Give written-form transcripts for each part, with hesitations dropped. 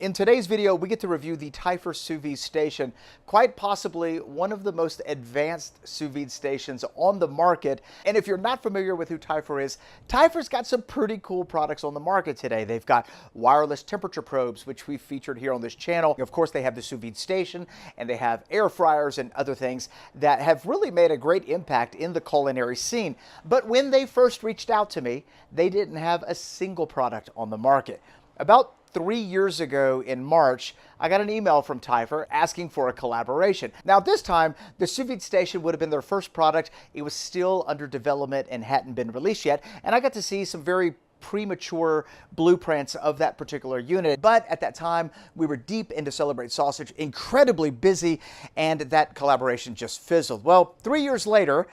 In today's video, we get to review the Tyfer Sous Vide Station, quite possibly one of the most advanced sous vide stations on the market. And if you're not familiar with who Tyfer is, Tyfer's got some pretty cool products on the market today. They've got wireless temperature probes, which we've featured here on this channel. Of course, they have the Sous Vide Station, and they have air fryers and other things that have really made a great impact in the culinary scene. But when they first reached out to me, they didn't have a single product on the market. About 3 years ago in March, I got an email from Tyfer asking for a collaboration. Now at this time, the Sous Vide Station would have been their first product. It was still under development and hadn't been released yet. And I got to see some very premature blueprints of that particular unit. But at that time, we were deep into Celebrate Sausage, incredibly busy, and that collaboration just fizzled. Well, 3 years later,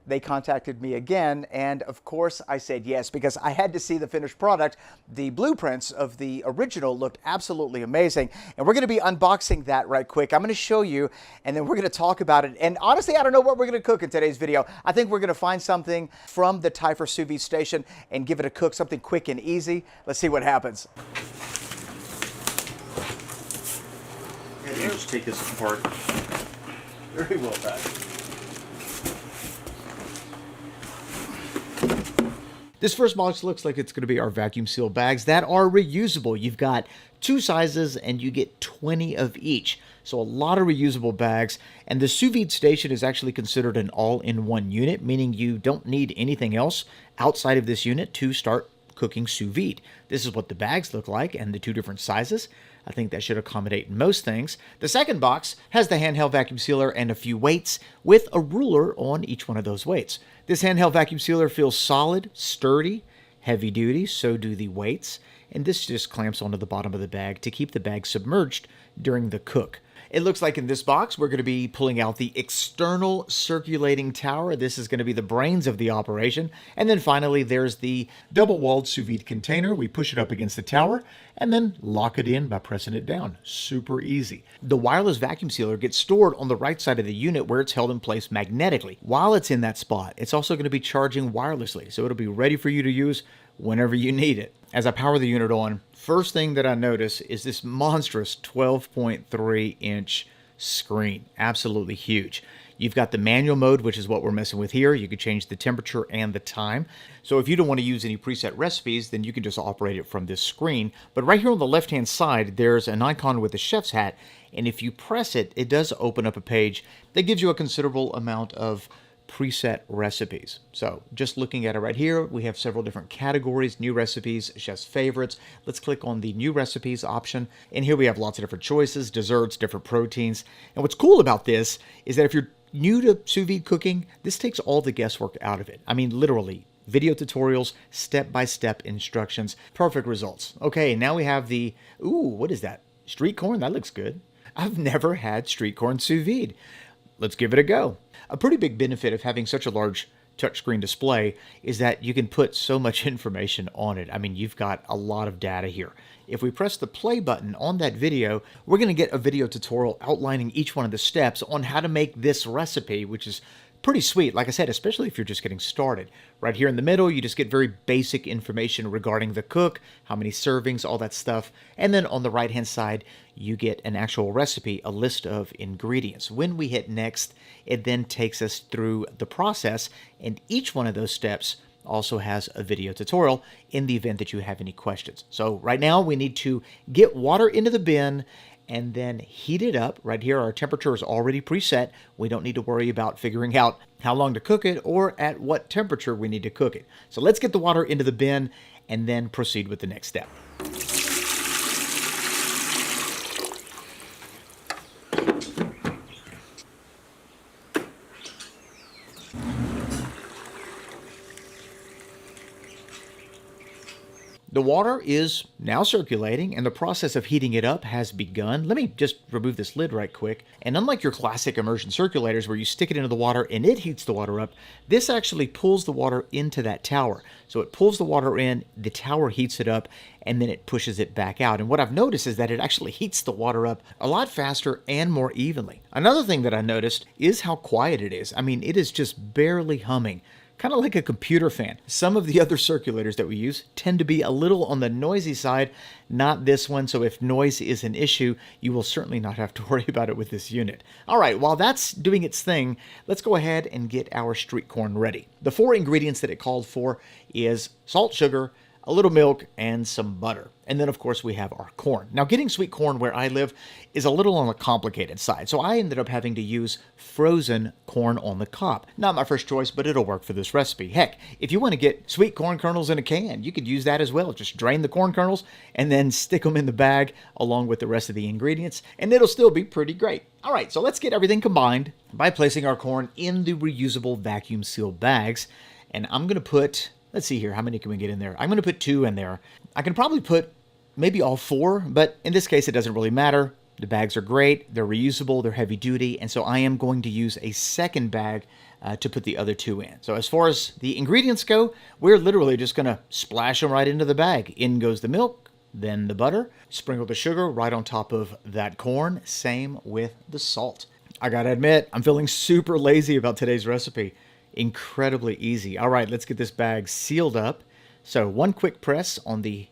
they contacted me again, and of course I said yes, because I had to see the finished product. The blueprints of the original looked absolutely amazing, and we're going to be unboxing that right quick. I'm going to show you, and then we're going to talk about it. And honestly, I don't know what we're going to cook in today's video. I think we're going to find something from the Tyfer Sous Vide Station and give it a cook, something quick and easy. Let's see what happens. Yeah, let's take this apart. Very well done. This first box looks like it's going to be our vacuum seal bags that are reusable. You've got 2 sizes and you get 20 of each. So a lot of reusable bags. And the Sous Vide Station is actually considered an all-in-one unit, meaning you don't need anything else outside of this unit to start cooking sous vide. This is what the bags look like and the 2 different sizes. I think that should accommodate most things. The second box has the handheld vacuum sealer and a few weights with a ruler on each one of those weights. This handheld vacuum sealer feels solid, sturdy, heavy duty, so do the weights. And this just clamps onto the bottom of the bag to keep the bag submerged during the cook. It looks like in this box, we're going to be pulling out the external circulating tower. This is going to be the brains of the operation. And then finally, there's the double-walled sous vide container. We push it up against the tower and then lock it in by pressing it down. Super easy. The wireless vacuum sealer gets stored on the right side of the unit where it's held in place magnetically. While it's in that spot, it's also going to be charging wirelessly, so it'll be ready for you to use whenever you need it. As I power the unit on, first thing that I notice is this monstrous 12.3-inch screen. Absolutely huge. You've got the manual mode, which is what we're messing with here. You can change the temperature and the time. So if you don't want to use any preset recipes, then you can just operate it from this screen. But right here on the left-hand side, there's an icon with a chef's hat. And if you press it, it does open up a page that gives you a considerable amount of preset recipes. So just looking at it right here, we have several different categories: new recipes, chef's favorites. Let's click on the new recipes option. And here we have lots of different choices, desserts, different proteins. And what's cool about this is that if you're new to sous vide cooking, this takes all the guesswork out of it. I mean, literally, video tutorials, step-by-step instructions, perfect results. Okay, now we have the, ooh, what is that? Street corn? That looks good. I've never had street corn sous vide. Let's give it a go. A pretty big benefit of having such a large touchscreen display is that you can put so much information on it. I mean, you've got a lot of data here. If we press the play button on that video, we're going to get a video tutorial outlining each one of the steps on how to make this recipe, which is pretty sweet, like I said, especially if you're just getting started. Right here in the middle, you just get very basic information regarding the cook, how many servings, all that stuff. And then on the right-hand side, you get an actual recipe, a list of ingredients. When we hit next, it then takes us through the process, and each one of those steps also has a video tutorial in the event that you have any questions. So right now, we need to get water into the bin and then heat it up. Right here, our temperature is already preset. We don't need to worry about figuring out how long to cook it or at what temperature we need to cook it. So let's get the water into the bin and then proceed with the next step. The water is now circulating and the process of heating it up has begun. Let me just remove this lid right quick. And unlike your classic immersion circulators where you stick it into the water and it heats the water up, this actually pulls the water into that tower. So it pulls the water in, the tower heats it up, and then it pushes it back out. And what I've noticed is that it actually heats the water up a lot faster and more evenly. Another thing that I noticed is how quiet it is. I mean, it is just barely humming kind of like a computer fan. Some of the other circulators that we use tend to be a little on the noisy side, not this one. So if noise is an issue, you will certainly not have to worry about it with this unit. All right, while that's doing its thing, let's go ahead and get our street corn ready. The 4 ingredients that it called for is salt, sugar, a little milk, and some butter. And then, of course, we have our corn. Now, getting sweet corn where I live is a little on the complicated side, so I ended up having to use frozen corn on the cob. Not my first choice, but it'll work for this recipe. Heck, if you want to get sweet corn kernels in a can, you could use that as well. Just drain the corn kernels and then stick them in the bag along with the rest of the ingredients, and it'll still be pretty great. All right, so let's get everything combined by placing our corn in the reusable vacuum seal bags. And I'm going to put... let's see here, how many can we get in there? I'm going to put 2 in there. I can probably put maybe all 4, but in this case, it doesn't really matter. The bags are great, they're reusable, they're heavy duty, and so I am going to use a second bag to put the other 2 in. So as far as the ingredients go, we're literally just going to splash them right into the bag. In goes the milk, then the butter, sprinkle the sugar right on top of that corn, same with the salt. I gotta admit, I'm feeling super lazy about today's recipe. Incredibly easy. All right, let's get this bag sealed up. So 1 quick press on the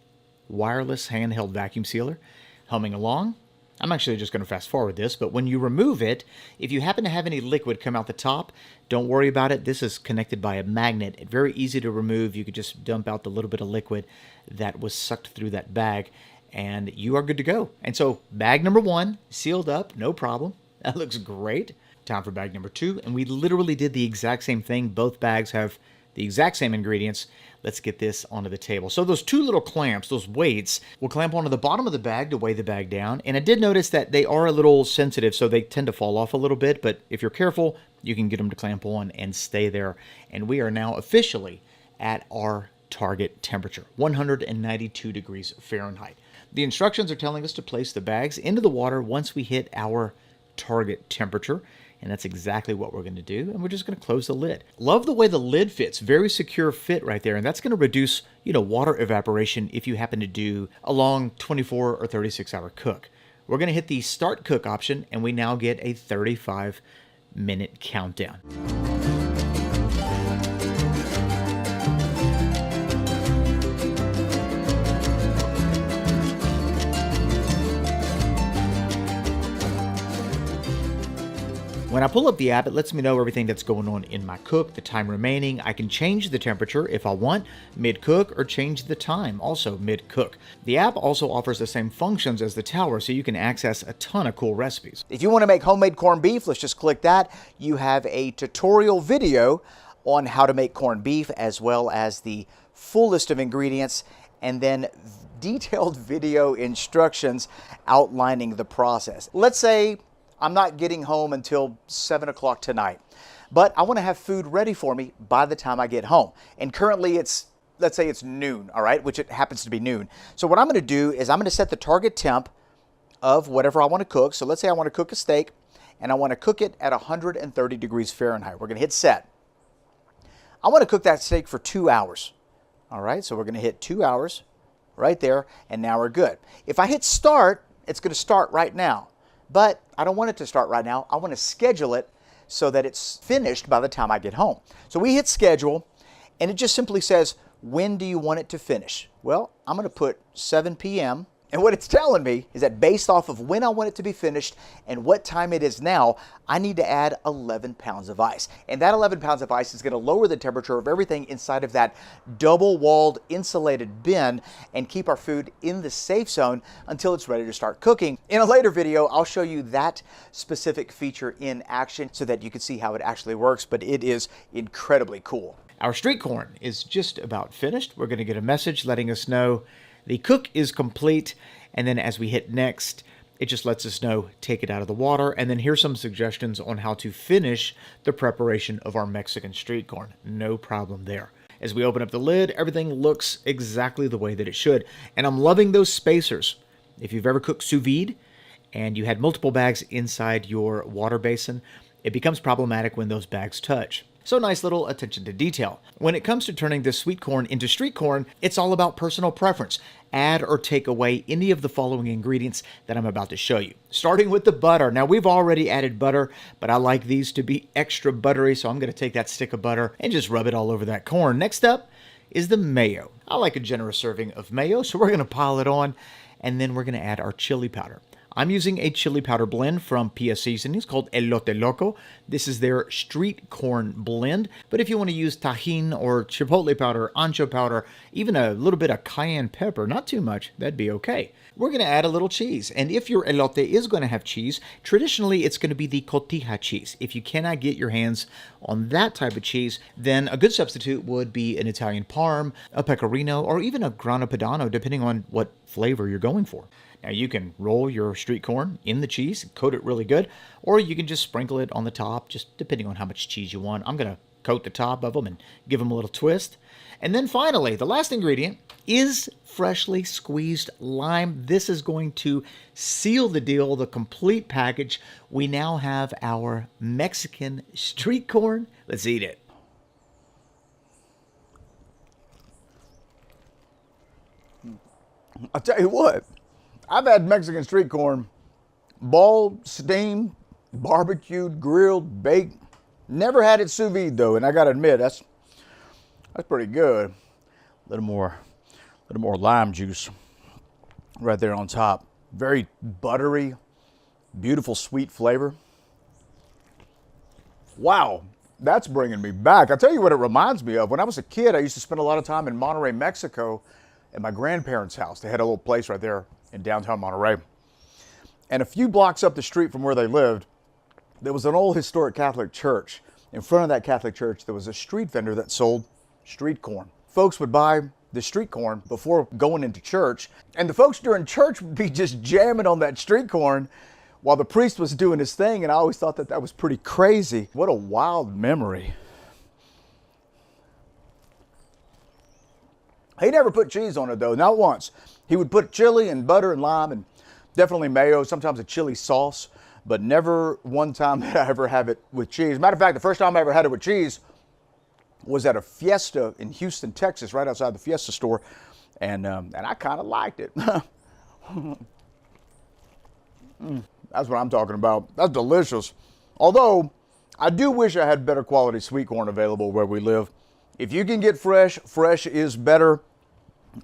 wireless handheld vacuum sealer, humming along. I'm actually just going to fast forward this, but when you remove it, if you happen to have any liquid come out the top, don't worry about it. This is connected by a magnet. It's very easy to remove. You could just dump out the little bit of liquid that was sucked through that bag, and you are good to go. And so bag number 1, sealed up, no problem. That looks great. Time for bag number 2, and we literally did the exact same thing. Both bags have the exact same ingredients. Let's get this onto the table. So those 2 little clamps, those weights, will clamp onto the bottom of the bag to weigh the bag down. And I did notice that they are a little sensitive, so they tend to fall off a little bit. But if you're careful, you can get them to clamp on and stay there. And we are now officially at our target temperature, 192 degrees Fahrenheit. The instructions are telling us to place the bags into the water once we hit our target temperature. And that's exactly what we're going to do. And we're just going to close the lid. Love the way the lid fits. Very secure fit right there. And that's going to reduce, water evaporation if you happen to do a long 24 or 36 hour cook. We're going to hit the start cook option, and we now get a 35-minute countdown. When I pull up the app, it lets me know everything that's going on in my cook, the time remaining. I can change the temperature if I want mid-cook, or change the time also mid-cook. The app also offers the same functions as the tower, so you can access a ton of cool recipes. If you want to make homemade corned beef, let's just click that. You have a tutorial video on how to make corned beef, as well as the full list of ingredients, and then detailed video instructions outlining the process. Let's say I'm not getting home until 7 o'clock tonight, but I want to have food ready for me by the time I get home. And currently let's say it's noon, all right, which it happens to be noon. So what I'm going to do is I'm going to set the target temp of whatever I want to cook. So let's say I want to cook a steak, and I want to cook it at 130 degrees Fahrenheit. We're going to hit set. I want to cook that steak for 2 hours. All right, so we're going to hit 2 hours right there, and now we're good. If I hit start, it's going to start right now. But I don't want it to start right now. I want to schedule it so that it's finished by the time I get home. So we hit schedule, and it just simply says, when do you want it to finish? Well, I'm going to put 7 p.m. And what it's telling me is that based off of when I want it to be finished and what time it is now, I need to add 11 pounds of ice. And that 11 pounds of ice is going to lower the temperature of everything inside of that double-walled insulated bin and keep our food in the safe zone until it's ready to start cooking. In a later video, I'll show you that specific feature in action so that you can see how it actually works, but it is incredibly cool. Our street corn is just about finished. We're going to get a message letting us know the cook is complete, and then as we hit next, it just lets us know, take it out of the water, and then here's some suggestions on how to finish the preparation of our Mexican street corn. No problem there. As we open up the lid, everything looks exactly the way that it should, and I'm loving those spacers. If you've ever cooked sous vide and you had multiple bags inside your water basin, it becomes problematic when those bags touch. So nice little attention to detail. When it comes to turning this sweet corn into street corn, it's all about personal preference. Add or take away any of the following ingredients that I'm about to show you. Starting with the butter. Now we've already added butter, but I like these to be extra buttery, so I'm going to take that stick of butter and just rub it all over that corn. Next up is the mayo. I like a generous serving of mayo, so we're going to pile it on, and then we're going to add our chili powder. I'm using a chili powder blend from PS Seasonings called Elote Loco. This is their street corn blend, but if you want to use tajin or chipotle powder, ancho powder, even a little bit of cayenne pepper, not too much, that'd be okay. We're going to add a little cheese, and if your elote is going to have cheese, traditionally it's going to be the cotija cheese. If you cannot get your hands on that type of cheese, then a good substitute would be an Italian parm, a pecorino, or even a grana padano, depending on what flavor you're going for. Now you can roll your street corn in the cheese, coat it really good, or you can just sprinkle it on the top, just depending on how much cheese you want. I'm going to coat the top of them and give them a little twist. And then finally, the last ingredient is freshly squeezed lime. This is going to seal the deal, the complete package. We now have our Mexican street corn. Let's eat it. I'll tell you what, I've had Mexican street corn, boiled, steamed, barbecued, grilled, baked. Never had it sous vide though, and I gotta admit, that's pretty good. A little more lime juice right there on top. Very buttery, beautiful sweet flavor. Wow, that's bringing me back. I'll tell you what it reminds me of. When I was a kid, I used to spend a lot of time in Monterrey, Mexico at my grandparents' house. They had a little place right there in downtown Monterrey. And a few blocks up the street from where they lived, there was an old historic Catholic church. In front of that Catholic church, there was a street vendor that sold street corn. Folks would buy the street corn before going into church, and the folks during church would be just jamming on that street corn while the priest was doing his thing, and I always thought that was pretty crazy. What a wild memory. He never put cheese on it though, not once. He would put chili and butter and lime and definitely mayo, sometimes a chili sauce, but never one time did I ever have it with cheese. Matter of fact, the first time I ever had it with cheese was at a fiesta in Houston, Texas, right outside the Fiesta store, and I kind of liked it. That's what I'm talking about. That's delicious. Although, I do wish I had better quality sweet corn available where we live. If you can get fresh, fresh is better.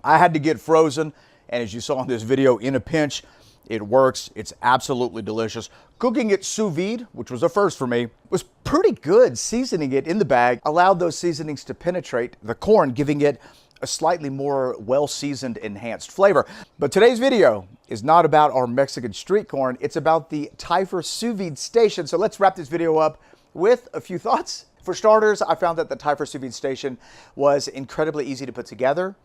I had to get frozen, and as you saw in this video, in a pinch, it works. It's absolutely delicious. Cooking it sous vide, which was a first for me, was pretty good. Seasoning it in the bag allowed those seasonings to penetrate the corn, giving it a slightly more well-seasoned, enhanced flavor. But today's video is not about our Mexican street corn. It's about the Taifer Sous Vide Station. So let's wrap this video up with a few thoughts. For starters, I found that the Taifer Sous Vide Station was incredibly easy to put together,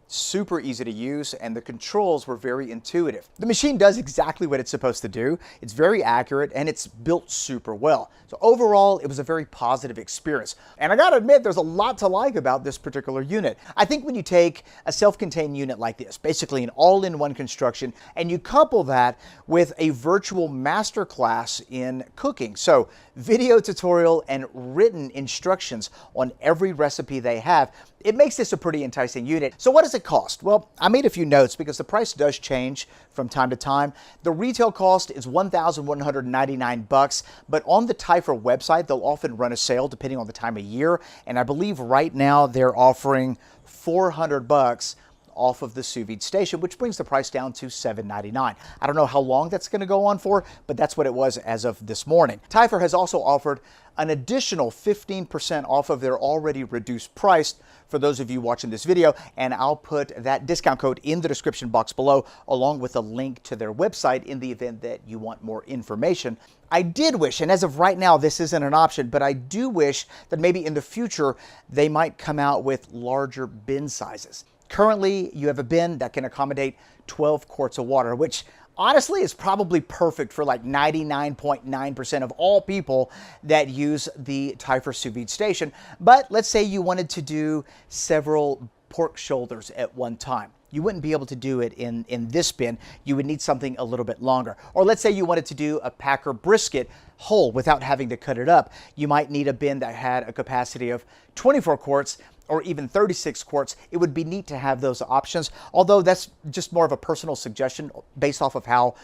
super easy to use, and the controls were very intuitive. The machine does exactly what it's supposed to do. It's very accurate and it's built super well. So overall, it was a very positive experience. And I gotta admit, there's a lot to like about this particular unit. I think when you take a self-contained unit like this, basically an all-in-one construction, and you couple that with a virtual masterclass in cooking, so video tutorial and written instructions on every recipe they have, it makes this a pretty enticing unit. So what does it cost? Well, I made a few notes because the price does change from time to time. The retail cost is $1,199, but on the Taifer website, they'll often run a sale depending on the time of year, and I believe right now they're offering $400 off of the Sous Vide Station, which brings the price down to $799. I don't know how long that's going to go on for, but that's what it was as of this morning. Taifer has also offered an additional 15% off of their already reduced price for those of you watching this video, and I'll put that discount code in the description box below, along with a link to their website in the event that you want more information. I did wish, and as of right now, this isn't an option, but I do wish that maybe in the future, they might come out with larger bin sizes. Currently, you have a bin that can accommodate 12 quarts of water, which honestly is probably perfect for like 99.9% of all people that use the Taifer Sous Vide Station. But let's say you wanted to do several pork shoulders at one time. you wouldn't be able to do it in this bin. You would need something a little bit longer. Or let's say you wanted to do a Packer brisket whole without having to cut it up. You might need a bin that had a capacity of 24 quarts or even 36 quarts. It would be neat to have those options, although that's just more of a personal suggestion based off of how,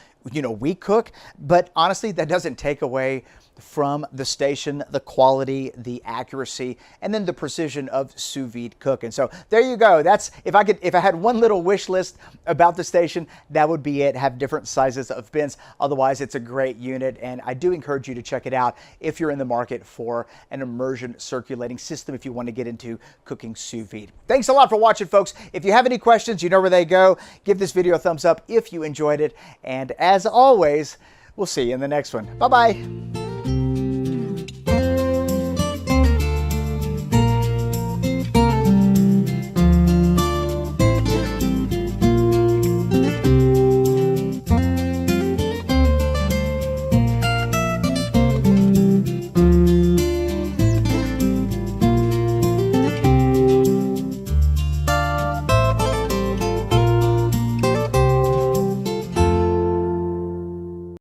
we cook. But honestly, that doesn't take away from the station, the quality, the accuracy, and then the precision of sous vide cooking. So there you go. That's if I had one little wish list about the station, that would be it. Have different sizes of bins. Otherwise, it's a great unit, and I do encourage you to check it out if you're in the market for an immersion circulating system, if you want to get into cooking sous vide. Thanks a lot for watching, folks. If you have any questions, you know where they go. Give this video a thumbs up if you enjoyed it, and as always, we'll see you in the next one. Bye-bye.